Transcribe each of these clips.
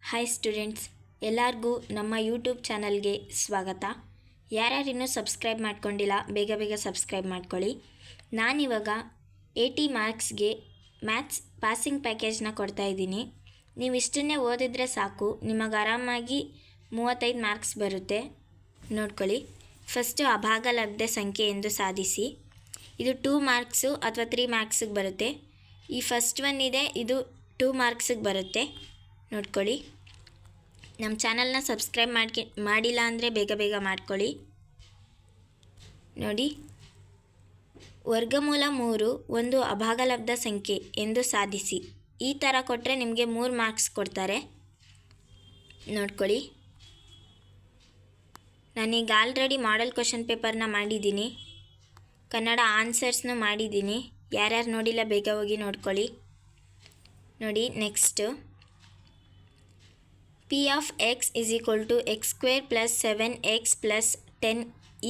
Hi students, ಎಲ್ಲರಿಗೂ ನಮ್ಮ YouTube ಚಾನಲ್ಗೆ ಸ್ವಾಗತ. ಯಾರ್ಯಾರು ಇನ್ನೂ ಸಬ್ಸ್ಕ್ರೈಬ್ ಮಾಡ್ಕೊಂಡಿಲ್ಲ ಬೇಗ ಸಬ್ಸ್ಕ್ರೈಬ್ ಮಾಡ್ಕೊಳ್ಳಿ. ನಾನಿವಾಗ 80 ಮಾರ್ಕ್ಸ್ಗೆ ಮ್ಯಾಥ್ಸ್ ಪಾಸಿಂಗ್ ಪ್ಯಾಕೇಜ್ನ ಕೊಡ್ತಾಯಿದ್ದೀನಿ. ನೀವು ಇಷ್ಟನ್ನೇ ಓದಿದ್ರೆ ಸಾಕು, ನಿಮಗೆ ಆರಾಮಾಗಿ 35 ಮಾರ್ಕ್ಸ್ ಬರುತ್ತೆ. ನೋಡ್ಕೊಳ್ಳಿ. ಫಸ್ಟು ಅಭಾಗಲಬ್ಧ ಸಂಖ್ಯೆ ಎಂದು ಸಾಧಿಸಿ. ಇದು 2 ಮಾರ್ಕ್ಸು ಅಥವಾ 3 ಮಾರ್ಕ್ಸಿಗೆ ಬರುತ್ತೆ. ಈ ಫಸ್ಟ್ ಒನ್ ಇದೆ, ಇದು 2 ಮಾರ್ಕ್ಸಿಗೆ ಬರುತ್ತೆ. ನೋಡ್ಕೊಳ್ಳಿ. ನಮ್ಮ ಚಾನಲ್ನ ಸಬ್ಸ್ಕ್ರೈಬ್ ಮಾಡಿಲ್ಲ ಅಂದರೆ ಬೇಗ ಮಾಡ್ಕೊಳ್ಳಿ. ನೋಡಿ, ವರ್ಗಮೂಲ 3 ಒಂದು ಅಭಾಗಲಬ್ಧ ಸಂಖ್ಯೆ ಎಂದು ಸಾಧಿಸಿ. ಈ ಥರ ಕೊಟ್ಟರೆ ನಿಮಗೆ 3 ಮಾರ್ಕ್ಸ್ ಕೊಡ್ತಾರೆ. ನೋಡ್ಕೊಳ್ಳಿ. ನಾನೀಗ ಆಲ್ರೆಡಿ ಮಾಡೆಲ್ ಕ್ವಶನ್ ಪೇಪರ್ನ ಮಾಡಿದ್ದೀನಿ, ಕನ್ನಡ ಆನ್ಸರ್ಸ್ನು ಮಾಡಿದ್ದೀನಿ. ಯಾರ್ಯಾರು ನೋಡಿಲ್ಲ ಬೇಗ ಹೋಗಿ ನೋಡ್ಕೊಳ್ಳಿ. ನೋಡಿ, next P of x is equal to x square plus 7x plus 10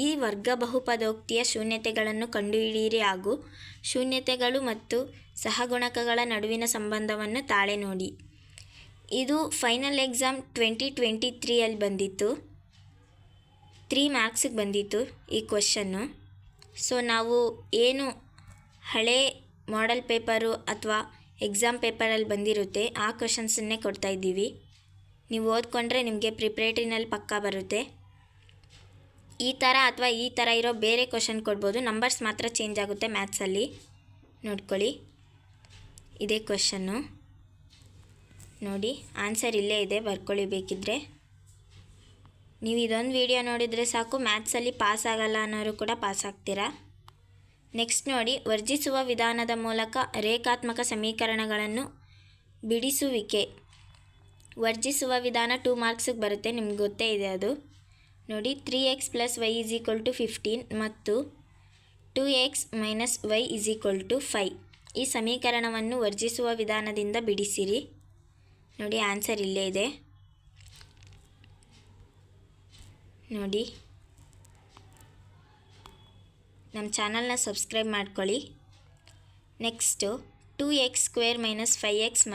ಈ ವರ್ಗ ಬಹುಪದೋಕ್ತಿಯ ಶೂನ್ಯತೆಗಳನ್ನು ಕಂಡುಹಿಡಿಯಿರಿ ಹಾಗೂ ಶೂನ್ಯತೆಗಳು ಮತ್ತು ಸಹಗುಣಕಗಳ ನಡುವಿನ ಸಂಬಂಧವನ್ನು ತಾಳೆ ನೋಡಿ. ಇದು ಫೈನಲ್ ಎಕ್ಸಾಮ್ 2023 ಬಂದಿತ್ತು. 3 ಮಾರ್ಕ್ಸಿಗೆ ಬಂದಿತ್ತು ಈ ಕ್ವಶನ್ನು. ಸೊ ನಾವು ಏನು ಹಳೆ ಮಾಡೆಲ್ ಪೇಪರು ಅಥವಾ ಎಕ್ಸಾಮ್ ಪೇಪರಲ್ಲಿ ಬಂದಿರುತ್ತೆ ಆ ಕ್ವಶನ್ಸನ್ನೇ ಕೊಡ್ತಾಯಿದ್ದೀವಿ. ನೀವು ಓದ್ಕೊಂಡ್ರೆ ನಿಮಗೆ ಪ್ರಿಪ್ರೇಟ್ರಿನಲ್ಲಿ ಪಕ್ಕಾ ಬರುತ್ತೆ. ಈ ಥರ ಅಥವಾ ಈ ಥರ ಇರೋ ಬೇರೆ ಕ್ವಶನ್ ಕೊಡ್ಬೋದು, ನಂಬರ್ಸ್ ಮಾತ್ರ ಚೇಂಜ್ ಆಗುತ್ತೆ ಮ್ಯಾಥ್ಸಲ್ಲಿ. ನೋಡ್ಕೊಳ್ಳಿ, ಇದೇ ಕ್ವಶನ್ನು. ನೋಡಿ, ಆನ್ಸರ್ ಇಲ್ಲೇ ಇದೆ, ಬರ್ಕೊಳ್ಳಿ ಬೇಕಿದ್ದರೆ. ನೀವು ಇದೊಂದು ವಿಡಿಯೋ ನೋಡಿದರೆ ಸಾಕು, ಮ್ಯಾಥ್ಸಲ್ಲಿ ಪಾಸ್ ಆಗಲ್ಲ ಅನ್ನೋರು ಕೂಡ ಪಾಸ್ ಆಗ್ತೀರಾ. ನೆಕ್ಸ್ಟ್ ನೋಡಿ, ವರ್ಜಿಸುವ ವಿಧಾನದ ಮೂಲಕ ರೇಖಾತ್ಮಕ ಸಮೀಕರಣಗಳನ್ನು ಬಿಡಿಸುವಿಕೆ. ವರ್ಜಿಸುವ ವಿಧಾನ 2 ಮಾರ್ಕ್ಸಿಗೆ ಬರುತ್ತೆ, ನಿಮ್ಗೆ ಗೊತ್ತೇ ಇದೆ ಅದು. ನೋಡಿ, 3x + y = 15 ಮತ್ತು 2x - y = 5 ಈ ಸಮೀಕರಣವನ್ನು ವರ್ಜಿಸುವ ವಿಧಾನದಿಂದ ಬಿಡಿಸಿರಿ. ನೋಡಿ, ಆನ್ಸರ್ ಇಲ್ಲೇ ಇದೆ. ನೋಡಿ, ನಮ್ಮ ಚಾನಲ್ನ ಸಬ್ಸ್ಕ್ರೈಬ್ ಮಾಡ್ಕೊಳ್ಳಿ. ನೆಕ್ಸ್ಟು 2x² - 5x -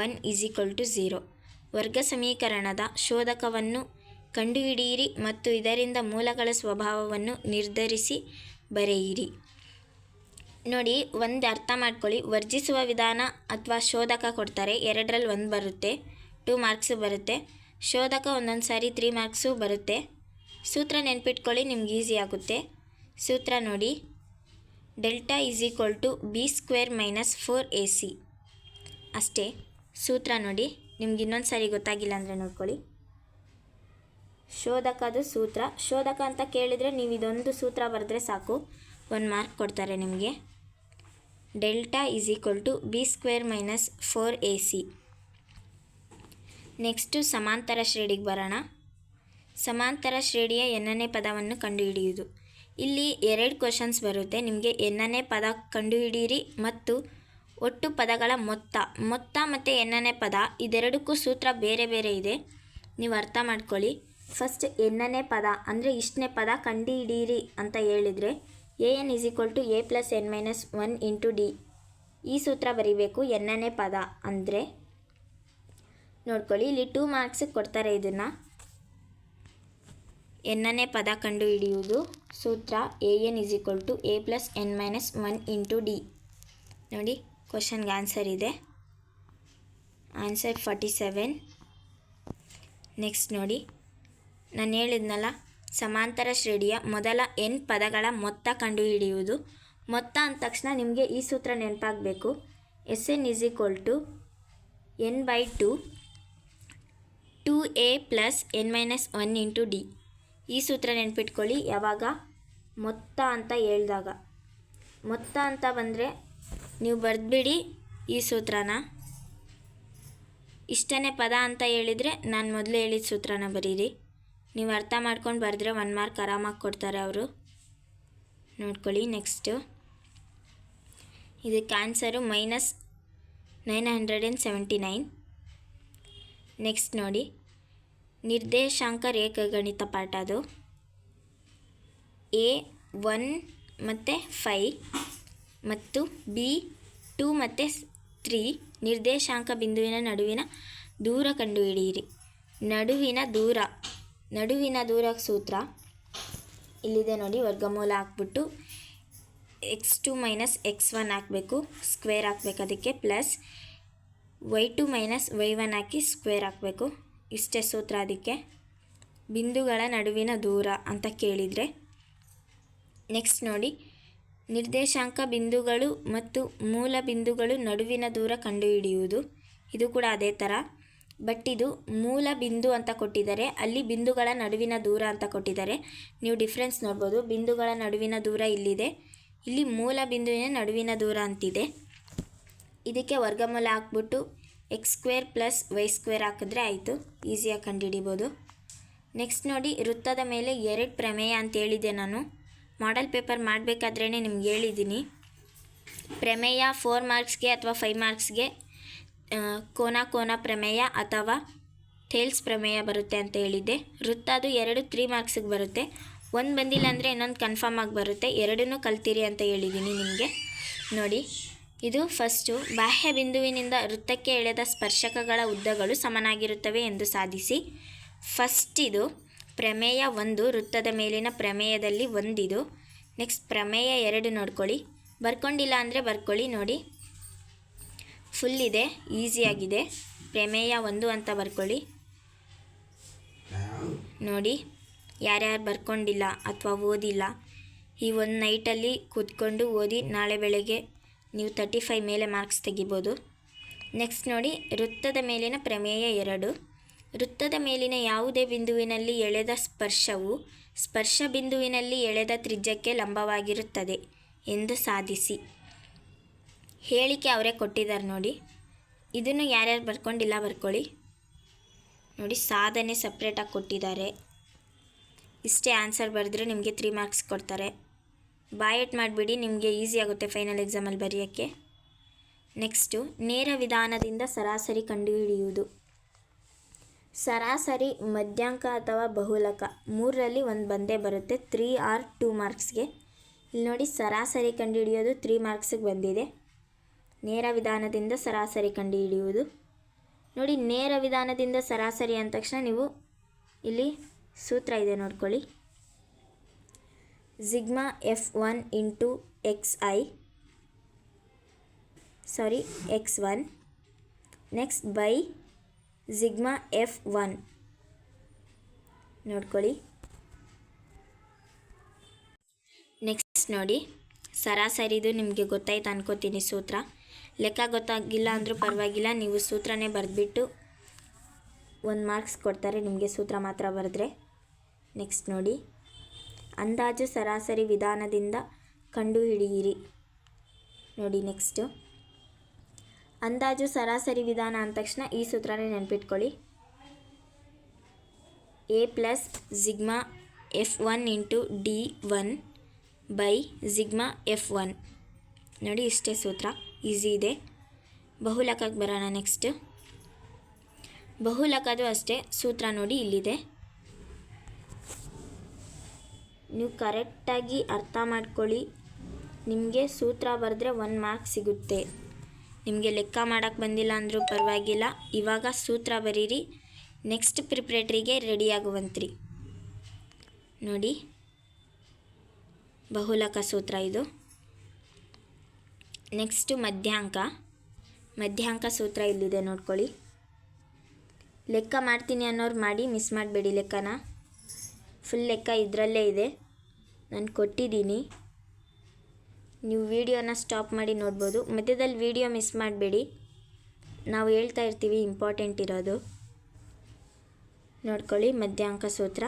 1 = 0 ವರ್ಗ ಸಮೀಕರಣದ ಶೋಧಕವನ್ನು ಕಂಡುಹಿಡಿಯಿರಿ ಮತ್ತು ಇದರಿಂದ ಮೂಲಗಳ ಸ್ವಭಾವವನ್ನು ನಿರ್ಧರಿಸಿ ಬರೆಯಿರಿ. ನೋಡಿ, ಒಂದು ಅರ್ಥ ಮಾಡ್ಕೊಳ್ಳಿ. ವರ್ಜಿಸುವ ವಿಧಾನ ಅಥವಾ ಶೋಧಕ ಕೊಡ್ತಾರೆ, 2ರಲ್ಲಿ 1 ಬರುತ್ತೆ, 2 ಮಾರ್ಕ್ಸು ಬರುತ್ತೆ. ಶೋಧಕ ಒಂದೊಂದು ಸಾರಿ 3 ಮಾರ್ಕ್ಸು ಬರುತ್ತೆ. ಸೂತ್ರ ನೆನ್ಪಿಟ್ಕೊಳ್ಳಿ, ನಿಮ್ಗೆ ಈಸಿ ಆಗುತ್ತೆ. ಸೂತ್ರ ನೋಡಿ, ಡೆಲ್ಟಾ = b² - 4ac ಅಷ್ಟೇ. ಸೂತ್ರ ನೋಡಿ, ನಿಮ್ಗೆ ಇನ್ನೊಂದು ಸಾರಿ ಗೊತ್ತಾಗಿಲ್ಲ ಅಂದರೆ ನೋಡ್ಕೊಳ್ಳಿ. ಶೋಧಕದು ಸೂತ್ರ, ಶೋಧಕ ಅಂತ ಕೇಳಿದರೆ ನೀವು ಇದೊಂದು ಸೂತ್ರ ಬರೆದ್ರೆ ಸಾಕು, 1 ಮಾರ್ಕ್ ಕೊಡ್ತಾರೆ ನಿಮಗೆ. Delta = b² - 4ac. ನೆಕ್ಸ್ಟು ಸಮಾಂತರ ಶ್ರೇಣಿಗೆ ಬರೋಣ. ಸಮಾಂತರ ಶ್ರೇಣಿಯ nನೇ ಪದವನ್ನು ಕಂಡುಹಿಡಿಯುವುದು. ಇಲ್ಲಿ 2 ಕ್ವಶನ್ಸ್ ಬರುತ್ತೆ. ನಿಮಗೆ nನೇ ಪದ ಕಂಡುಹಿಡಿಯಿರಿ ಮತ್ತು ಒಟ್ಟು ಪದಗಳ ಮೊತ್ತ ಮತ್ತು nನೇ ಪದ, ಇದೆರಡಕ್ಕೂ ಸೂತ್ರ ಬೇರೆ ಇದೆ, ನೀವು ಅರ್ಥ ಮಾಡ್ಕೊಳ್ಳಿ. ಫಸ್ಟ್ nನೇ ಪದ ಅಂದರೆ ಇಷ್ಟನೇ ಪದ ಕಂಡುಹಿಡಿಯಿರಿ ಅಂತ ಹೇಳಿದರೆ an = a + n - 1 × d ಈ ಸೂತ್ರ ಬರೀಬೇಕು. nನೇ ಪದ ಅಂದರೆ ನೋಡ್ಕೊಳ್ಳಿ, ಇಲ್ಲಿ 2 ಮಾರ್ಕ್ಸಿಗೆ ಕೊಡ್ತಾರೆ ಇದನ್ನು. nನೇ ಪದ ಕಂಡುಹಿಡಿಯುವುದು ಸೂತ್ರ an = a + n - 1 × d. ನೋಡಿ, ಕ್ವಶನ್ಗೆ ಆನ್ಸರ್ ಇದೆ, ಆನ್ಸರ್ 47. ನೆಕ್ಸ್ಟ್ ನೋಡಿ, ನಾನು ಹೇಳಿದ್ನಲ್ಲ, ಸಮಾಂತರ ಶ್ರೇಣಿಯ ಮೊದಲ n ಪದಗಳ ಮೊತ್ತ ಕಂಡುಹಿಡಿಯುವುದು. ಮೊತ್ತ ಅಂದ ತಕ್ಷಣ ನಿಮಗೆ ಈ ಸೂತ್ರ ನೆನಪಾಗಬೇಕು. Sn = n/2 2a + n - 1 × d ಈ ಸೂತ್ರ ನೆನ್ಪಿಟ್ಕೊಳ್ಳಿ. ಯಾವಾಗ ಮೊತ್ತ ಅಂತ ಹೇಳಿದಾಗ, ಮೊತ್ತ ಅಂತ ಬಂದರೆ ನೀವು ಬರೆದ್ಬಿಡಿ ಈ ಸೂತ್ರನ. ಇಷ್ಟನೇ ಪದ ಅಂತ ಹೇಳಿದರೆ ನಾನು ಮೊದಲು ಹೇಳಿದ ಸೂತ್ರನ ಬರೀರಿ. ನೀವು ಅರ್ಥ ಮಾಡ್ಕೊಂಡು ಬರೆದ್ರೆ 1 ಮಾರ್ಕ್ ಆರಾಮಾಗಿ ಕೊಡ್ತಾರೆ ಅವರು. ನೋಡ್ಕೊಳ್ಳಿ, ನೆಕ್ಸ್ಟು ಇದಕ್ಕೆ ಆನ್ಸರು -979. ನೆಕ್ಸ್ಟ್ ನೋಡಿ, ನಿರ್ದೇಶಾಂಕ ರೇಖಾಗಣಿತ ಪಾಠ. ಅದು A1 ಮತ್ತು 5 ಮತ್ತು B2 ಮತ್ತು 3 ನಿರ್ದೇಶಾಂಕ ಬಿಂದುವಿನ ನಡುವಿನ ದೂರ ಕಂಡುಹಿಡಿಯಿರಿ. ನಡುವಿನ ದೂರ ಸೂತ್ರ ಇಲ್ಲಿದೆ ನೋಡಿ. ವರ್ಗಮೂಲ ಹಾಕ್ಬಿಟ್ಟು x2 ಮೈನಸ್ x1 ಹಾಕಬೇಕು, ಸ್ಕ್ವೇರ್ ಹಾಕ್ಬೇಕು, ಅದಕ್ಕೆ ಪ್ಲಸ್ y2 ಮೈನಸ್ y1 ಹಾಕಿ ಸ್ಕ್ವೇರ್ ಹಾಕಬೇಕು. ಇಷ್ಟೇ ಸೂತ್ರ. ಅದಕ್ಕೆ ಬಿಂದುಗಳ ನಡುವಿನ ದೂರ ಅಂತ ಕೇಳಿದರೆ ನೆಕ್ಸ್ಟ್ ನೋಡಿ, ನಿರ್ದೇಶಾಂಕ ಬಿಂದುಗಳು ಮತ್ತು ಮೂಲ ಬಿಂದುಗಳು ನಡುವಿನ ದೂರ ಕಂಡುಹಿಡಿಯುವುದು. ಇದು ಕೂಡ ಅದೇ ಥರ, ಬಟ್ ಇದು ಮೂಲ ಬಿಂದು ಅಂತ ಕೊಟ್ಟಿದ್ದಾರೆ, ಅಲ್ಲಿ ಬಿಂದುಗಳ ನಡುವಿನ ದೂರ ಅಂತ ಕೊಟ್ಟಿದ್ದಾರೆ. ನೀವು ಡಿಫ್ರೆನ್ಸ್ ನೋಡ್ಬೋದು. ಬಿಂದುಗಳ ನಡುವಿನ ದೂರ ಇಲ್ಲಿದೆ, ಇಲ್ಲಿ ಮೂಲ ಬಿಂದುವಿನ ನಡುವಿನ ದೂರ ಅಂತಿದೆ. ಇದಕ್ಕೆ ವರ್ಗಮೂಲ ಹಾಕ್ಬಿಟ್ಟು x² ಪ್ಲಸ್ y² ಹಾಕಿದ್ರೆ ಆಯಿತು, ಈಸಿಯಾಗಿ ಕಂಡುಹಿಡಿಬೋದು. ನೆಕ್ಸ್ಟ್ ನೋಡಿ, ವೃತ್ತದ ಮೇಲೆ 2 ಪ್ರಮೇಯ ಅಂತ ಹೇಳಿದೆ ನಾನು. ಮಾಡೆಲ್ ಪೇಪರ್ ಮಾಡಬೇಕಾದ್ರೇ ನಿಮ್ಗೆ ಹೇಳಿದ್ದೀನಿ. ಪ್ರಮೇಯ 4 ಮಾರ್ಕ್ಸ್ಗೆ ಅಥವಾ 5 ಮಾರ್ಕ್ಸ್ಗೆ ಕೋನ ಪ್ರಮೇಯ ಅಥವಾ ಥೇಲ್ಸ್ ಪ್ರಮೇಯ ಬರುತ್ತೆ ಅಂತ ಹೇಳಿದ್ದೆ. ವೃತ್ತ ಅದು 2 3 ಮಾರ್ಕ್ಸಿಗೆ ಬರುತ್ತೆ. ಒಂದು ಬಂದಿಲ್ಲ ಅಂದರೆ ಇನ್ನೊಂದು ಕನ್ಫರ್ಮ್ ಆಗಿ ಬರುತ್ತೆ. ಎರಡನ್ನೂ ಕಲ್ತೀರಿ ಅಂತ ಹೇಳಿದ್ದೀನಿ ನಿಮಗೆ. ನೋಡಿ, ಇದು ಫಸ್ಟು, ಬಾಹ್ಯ ಬಿಂದುವಿನಿಂದ ವೃತ್ತಕ್ಕೆ ಎಳೆದ ಸ್ಪರ್ಶಕಗಳ ಉದ್ದಗಳು ಸಮನಾಗಿರುತ್ತವೆ ಎಂದು ಸಾಧಿಸಿ. ಫಸ್ಟ್ ಇದು ಪ್ರಮೇಯ 1, ವೃತ್ತದ ಮೇಲಿನ ಪ್ರಮೇಯದಲ್ಲಿ 1 ಇದು. ನೆಕ್ಸ್ಟ್ ಪ್ರಮೇಯ 2 ನೋಡ್ಕೊಳ್ಳಿ. ಬರ್ಕೊಂಡಿಲ್ಲ ಅಂದರೆ ಬರ್ಕೊಳ್ಳಿ. ನೋಡಿ, ಫುಲ್ ಇದೆ, ಈಸಿಯಾಗಿದೆ. ಪ್ರಮೇಯ 1 ಅಂತ ಬರ್ಕೊಳ್ಳಿ. ನೋಡಿ, ಯಾರ್ಯಾರು ಬರ್ಕೊಂಡಿಲ್ಲ ಅಥವಾ ಓದಿಲ್ಲ, ಈ ಒಂದು ನೈಟಲ್ಲಿ ಕೂತ್ಕೊಂಡು ಓದಿ ನಾಳೆ ಬೆಳಗ್ಗೆ ನೀವು 35 ಮೇಲೆ ಮಾರ್ಕ್ಸ್ ತೆಗಿಬೋದು. ನೆಕ್ಸ್ಟ್ ನೋಡಿ, ವೃತ್ತದ ಮೇಲಿನ ಪ್ರಮೇಯ 2. ವೃತ್ತದ ಮೇಲಿನ ಯಾವುದೇ ಬಿಂದುವಿನಲ್ಲಿ ಎಳೆದ ಸ್ಪರ್ಶವು ಸ್ಪರ್ಶ ಬಿಂದುವಿನಲ್ಲಿ ಎಳೆದ ತ್ರಿಜ್ಯಕ್ಕೆ ಲಂಬವಾಗಿರುತ್ತದೆ ಎಂದು ಸಾಧಿಸಿ. ಹೇಳಿಕೆ ಅವರೇ ಕೊಟ್ಟಿದ್ದಾರೆ ನೋಡಿ. ಇದನ್ನು ಯಾರ್ಯಾರು ಬರ್ಕೊಂಡಿಲ್ಲ ಬರ್ಕೊಳ್ಳಿ. ನೋಡಿ, ಸಾಧನೆ ಸಪ್ರೇಟಾಗಿ ಕೊಟ್ಟಿದ್ದಾರೆ. ಇಷ್ಟೇ ಆನ್ಸರ್ ಬರೆದ್ರೆ ನಿಮಗೆ 3 ಮಾರ್ಕ್ಸ್ ಕೊಡ್ತಾರೆ. ಬಾಯಟ್ ಮಾಡಿಬಿಡಿ, ನಿಮಗೆ ಈಸಿ ಆಗುತ್ತೆ ಫೈನಲ್ ಎಕ್ಸಾಮಲ್ಲಿ ಬರೆಯೋಕ್ಕೆ. ನೆಕ್ಸ್ಟು, ನೇರ ವಿಧಾನದಿಂದ ಸರಾಸರಿ ಕಂಡುಹಿಡಿಯುವುದು. ಸರಾಸರಿ, ಮಧ್ಯಾಂಕ ಅಥವಾ ಬಹುಲಕ 3ರಲ್ಲಿ ಒಂದು ಬಂದೇ ಬರುತ್ತೆ. 3 or 2 ಮಾರ್ಕ್ಸ್ಗೆ. ಇಲ್ಲಿ ನೋಡಿ, ಸರಾಸರಿ ಕಂಡುಹಿಡಿಯೋದು 3 ಮಾರ್ಕ್ಸಿಗೆ ಬಂದಿದೆ. ನೇರ ವಿಧಾನದಿಂದ ಸರಾಸರಿ ಕಂಡುಹಿಡಿಯುವುದು. ನೋಡಿ, ನೇರ ವಿಧಾನದಿಂದ ಸರಾಸರಿ ಅಂದ ತಕ್ಷಣ ನೀವು ಇಲ್ಲಿ ಸೂತ್ರ ಇದೆ ನೋಡ್ಕೊಳ್ಳಿ. Sigma F1 into x1 next by sigma F1 ನೋಡ್ಕೊಳ್ಳಿ. ನೆಕ್ಸ್ಟ್ ನೋಡಿ, ಸರಾಸರಿದು ನಿಮಗೆ ಗೊತ್ತಾಯ್ತು ಅನ್ಕೋತೀನಿ ಸೂತ್ರ. ಲೆಕ್ಕ ಗೊತ್ತಾಗಿಲ್ಲ ಅಂದರೂ ಪರವಾಗಿಲ್ಲ, ನೀವು ಸೂತ್ರನೇ ಬರೆದ್ಬಿಟ್ಟು 1 ಮಾರ್ಕ್ಸ್ ಕೊಡ್ತಾರೆ ನಿಮಗೆ ಸೂತ್ರ ಮಾತ್ರ ಬರೆದ್ರೆ. ನೆಕ್ಸ್ಟ್ ನೋಡಿ, ಅಂದಾಜು ಸರಾಸರಿ ವಿಧಾನದಿಂದ ಕಂಡುಹಿಡಿಯಿರಿ. ನೋಡಿ, ನೆಕ್ಸ್ಟು ಅಂದಾಜು ಸರಾಸರಿ ವಿಧಾನ ಅಂದ ತಕ್ಷಣ ಈ ಸೂತ್ರನೇ ನೆನ್ಪಿಟ್ಕೊಳ್ಳಿ. A plus sigma F1 into D1 by sigma F1. ನೋಡಿ, ಇಷ್ಟೇ ಸೂತ್ರ, ಈಸಿ ಇದೆ. ಬಹುಲಕಕ್ಕೆ ಬರೋಣ. ನೆಕ್ಸ್ಟ್ ಬಹುಲಕದು ಅಷ್ಟೇ ಸೂತ್ರ ನೋಡಿ ಇಲ್ಲಿದೆ. ನೀವು ಕರೆಕ್ಟಾಗಿ ಅರ್ಥ ಮಾಡ್ಕೊಳ್ಳಿ. ನಿಮಗೆ ಸೂತ್ರ ಬರೆದ್ರೆ 1 ಮಾರ್ಕ್ ಸಿಗುತ್ತೆ. ನಿಮಗೆ ಲೆಕ್ಕ ಮಾಡೋಕ್ಕೆ ಬಂದಿಲ್ಲ ಅಂದರೂ ಪರವಾಗಿಲ್ಲ, ಇವಾಗ ಸೂತ್ರ ಬರೀರಿ, ನೆಕ್ಸ್ಟ್ ಪ್ರಿಪ್ರೇಟ್ರಿಗೆ ರೆಡಿ ಆಗುವಂತ್ರಿ. ನೋಡಿ, ಬಹುಲಕ ಸೂತ್ರ ಇದು. ನೆಕ್ಸ್ಟು ಮಧ್ಯಾಂಕ ಸೂತ್ರ ಇಲ್ಲಿದೆ ನೋಡ್ಕೊಳ್ಳಿ. ಲೆಕ್ಕ ಮಾಡ್ತೀನಿ ಅನ್ನೋರು ಮಾಡಿ, ಮಿಸ್ ಮಾಡಬೇಡಿ ಲೆಕ್ಕನ. ಫುಲ್ ಲೆಕ್ಕ ಇದರಲ್ಲೇ ಇದೆ, ನಾನು ಕೊಟ್ಟಿದ್ದೀನಿ. ನೀವು ವಿಡಿಯೋನ ಸ್ಟಾಪ್ ಮಾಡಿ ನೋಡ್ಬೋದು. ಮಧ್ಯದಲ್ಲಿ ವಿಡಿಯೋ ಮಿಸ್ ಮಾಡಬೇಡಿ, ನಾವು ಹೇಳ್ತಾ ಇರ್ತೀವಿ ಇಂಪಾರ್ಟೆಂಟ್ ಇರೋದು. ನೋಡ್ಕೊಳ್ಳಿ ಮಧ್ಯಾಂಕ ಸೂತ್ರ.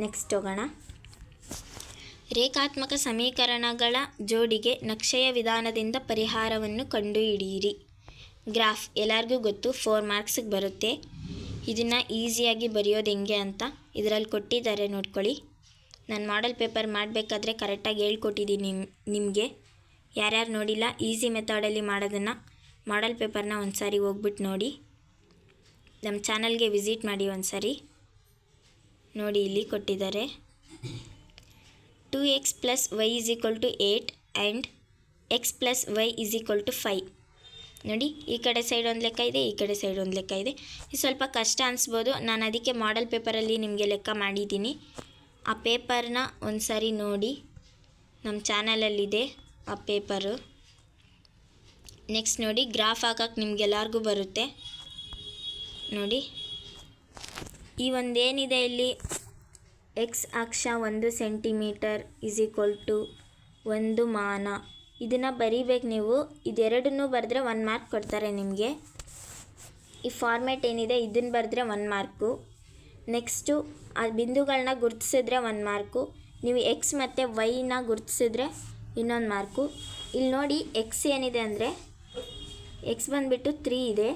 ನೆಕ್ಸ್ಟ್ ಹೋಗೋಣ. ರೇಖಾತ್ಮಕ ಸಮೀಕರಣಗಳ ಜೋಡಿಗೆ ನಕ್ಷೆಯ ವಿಧಾನದಿಂದ ಪರಿಹಾರವನ್ನು ಕಂಡುಹಿಡಿಯಿರಿ. ಗ್ರಾಫ್ ಎಲ್ಲರಿಗೂ ಗೊತ್ತು, 4 ಮಾರ್ಕ್ಸಿಗೆ ಬರುತ್ತೆ. ಇದನ್ನು ಈಸಿಯಾಗಿ ಬರೆಯೋದು ಹೆಂಗೆ ಅಂತ ಇದರಲ್ಲಿ ಕೊಟ್ಟಿದ್ದಾರೆ ನೋಡ್ಕೊಳ್ಳಿ. ನಾನು ಮಾಡೆಲ್ ಪೇಪರ್ ಮಾಡಬೇಕಾದ್ರೆ ಕರೆಕ್ಟಾಗಿ ಹೇಳ್ಕೊಟ್ಟಿದ್ದೀನಿ ನಿಮಗೆ. ಯಾರ್ಯಾರು ನೋಡಿಲ್ಲ, ಈಸಿ ಮೆಥಡಲ್ಲಿ ಮಾಡೋದನ್ನು ಮಾಡೆಲ್ ಪೇಪರ್ನ ಒಂದು ಸಾರಿ ಹೋಗ್ಬಿಟ್ಟು ನೋಡಿ. ನಮ್ಮ ಚಾನಲ್ಗೆ ವಿಸಿಟ್ ಮಾಡಿ ಒಂದು ಸಾರಿ. ನೋಡಿ, ಇಲ್ಲಿ ಕೊಟ್ಟಿದ್ದಾರೆ 2x + y = 8 and x + y = 5. ನೋಡಿ, ಈ ಕಡೆ ಸೈಡ್ ಒಂದು ಲೆಕ್ಕ ಇದೆ, ಈ ಕಡೆ ಸೈಡ್ ಒಂದು ಲೆಕ್ಕ ಇದೆ. ಇದು ಸ್ವಲ್ಪ ಕಷ್ಟ ಅನಿಸ್ಬೋದು, ನಾನು ಅದಕ್ಕೆ ಮಾಡೆಲ್ ಪೇಪರಲ್ಲಿ ನಿಮಗೆ ಲೆಕ್ಕ ಮಾಡಿದ್ದೀನಿ. ಆ ಪೇಪರ್ನ ಒಂದು ಸಾರಿ ನೋಡಿ, ನಮ್ಮ ಚಾನಲಲ್ಲಿದೆ ಆ ಪೇಪರು. ನೆಕ್ಸ್ಟ್ ನೋಡಿ, ಗ್ರಾಫ್ ಹಾಕಕ್ಕೆ ನಿಮಗೆಲ್ಲರಿಗೂ ಬರುತ್ತೆ ನೋಡಿ. ಈ ಒಂದೇನಿದೆ ಇಲ್ಲಿ, ಎಕ್ಸ್ ಅಕ್ಷ 1 ಸೆಂಟಿಮೀಟರ್ = 1 ಮಾನ, ಇದನ್ನು ಬರೀಬೇಕು ನೀವು. ಇದೆರಡನ್ನೂ ಬರೆದ್ರೆ 1 ಮಾರ್ಕ್ ಕೊಡ್ತಾರೆ ನಿಮಗೆ. ಈ ಫಾರ್ಮೇಟ್ ಏನಿದೆ ಇದನ್ನು ಬರೆದ್ರೆ 1 ಮಾರ್ಕು. ನೆಕ್ಸ್ಟು ಆ ಬಿಂದುಗಳನ್ನ ಗುರುತಿಸಿದ್ರೆ 1 ಮಾರ್ಕು. ನೀವು ಎಕ್ಸ್ ಮತ್ತು ವೈನ ಗುರುತಿಸಿದ್ರೆ ಇನ್ನೊಂದು ಮಾರ್ಕು. ಇಲ್ಲಿ ನೋಡಿ, ಎಕ್ಸ್ ಏನಿದೆ ಅಂದರೆ ಎಕ್ಸ್ ಬಂದುಬಿಟ್ಟು 3 ಇದೆ,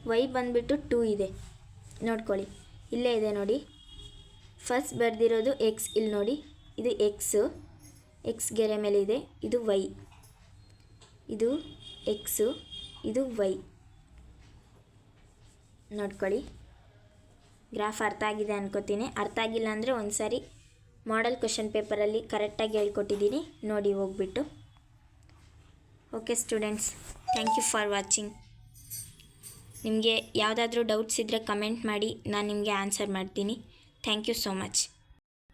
ವೈ ಬಂದುಬಿಟ್ಟು 2 ಇದೆ. ನೋಡ್ಕೊಳ್ಳಿ, ಇಲ್ಲೇ ಇದೆ ನೋಡಿ. ಫಸ್ಟ್ ಬರೆದಿರೋದು ಎಕ್ಸ್, ಇಲ್ಲಿ ನೋಡಿ ಇದು ಎಕ್ಸ್ ಗೆರೆ ಮೇಲೆ ಇದೆ, ಇದು ವೈ, ಇದು ಎಕ್ಸು, ಇದು ವೈ. ನೋಡ್ಕೊಳ್ಳಿ, ಗ್ರಾಫ್ ಅರ್ಥ ಆಗಿದೆ ಅನ್ಕೋತೀನಿ. ಅರ್ಥ ಆಗಿಲ್ಲ ಅಂದರೆ ಒಂದು ಸಾರಿ ಮಾಡೆಲ್ ಕ್ವೆಶ್ಚನ್ ಪೇಪರಲ್ಲಿ ಕರೆಕ್ಟಾಗಿ ಹೇಳ್ಕೊಟ್ಟಿದ್ದೀನಿ, ನೋಡಿ ಹೋಗ್ಬಿಟ್ಟು. Okay students, thank you for watching. ನಿಮಗೆ ಯಾವುದಾದ್ರೂ ಡೌಟ್ಸ್ ಇದ್ದರೆ ಕಮೆಂಟ್ ಮಾಡಿ, ನಾನು ನಿಮಗೆ ಆನ್ಸರ್ ಮಾಡ್ತೀನಿ. Thank you so much.